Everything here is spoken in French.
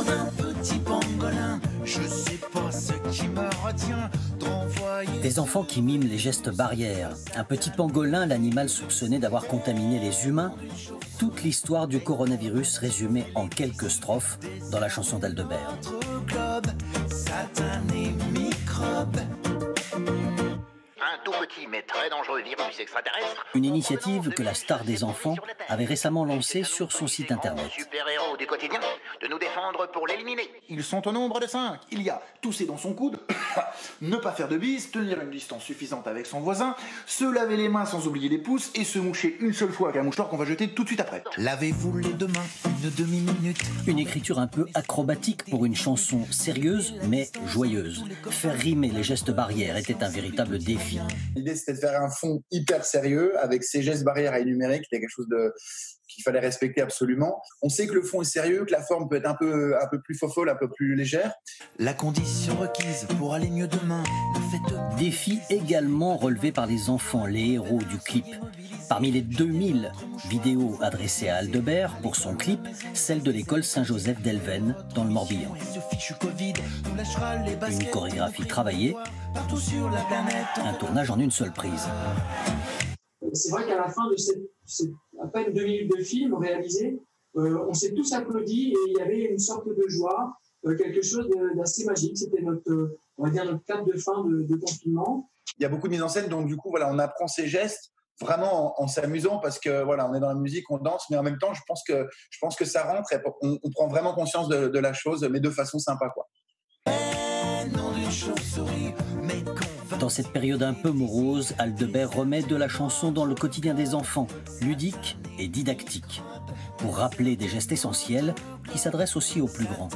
d'un petit pangolin. Je sais pas ce qui me retient d'envoyer. Des enfants qui miment les gestes barrières. Un petit pangolin, l'animal soupçonné d'avoir contaminé les humains. Toute l'histoire du coronavirus résumée en quelques strophes dans la chanson d'Aldebert. Globe, satané microbe. Un tout petit mais très dangereux virus extraterrestre. Une initiative que la star des enfants avait récemment lancée sur son site internet. Super-héros du quotidien, de nous défendre pour l'éliminer. Ils sont au nombre de 5. Il y a tousser dans son coude, ne pas faire de bise, tenir une distance suffisante avec son voisin, se laver les mains sans oublier les pouces et se moucher une seule fois avec un mouchoir qu'on va jeter tout de suite après. Lavez-vous les deux mains une demi-minute. Une écriture un peu acrobatique pour une chanson sérieuse mais joyeuse. Faire rimer les gestes barrières était un véritable défi. L'idée, c'était de faire un fond hyper sérieux avec ces gestes barrières à énumérer, qui était quelque chose qu'il fallait respecter absolument. On sait que le fond est sérieux, que la forme peut être un peu plus fofolle, un peu plus légère. La condition requise pour aller mieux demain. Ne faites Défi également relevé par les enfants, les héros du clip. Parmi les 2000 vidéos adressées à Aldebert pour son clip, celle de l'école Saint-Joseph d'Elven dans le Morbihan. Une chorégraphie travaillée, partout sur la planète. un tournage en une seule prise. C'est vrai qu'à la fin de cette à peine 2 minutes de film réalisé, on s'est tous applaudis et il y avait une sorte de joie, quelque chose d'assez magique. C'était on va dire notre cap de fin de confinement. Il y a beaucoup de mise en scène, donc du coup, voilà, on apprend ces gestes vraiment en s'amusant parce que voilà, on est dans la musique, on danse, mais en même temps, je pense que ça rentre et on prend vraiment conscience de la chose, mais de façon sympa, quoi. Dans cette période un peu morose, Aldebert remet de la chanson dans le quotidien des enfants, ludique et didactique, pour rappeler des gestes essentiels qui s'adressent aussi aux plus grands.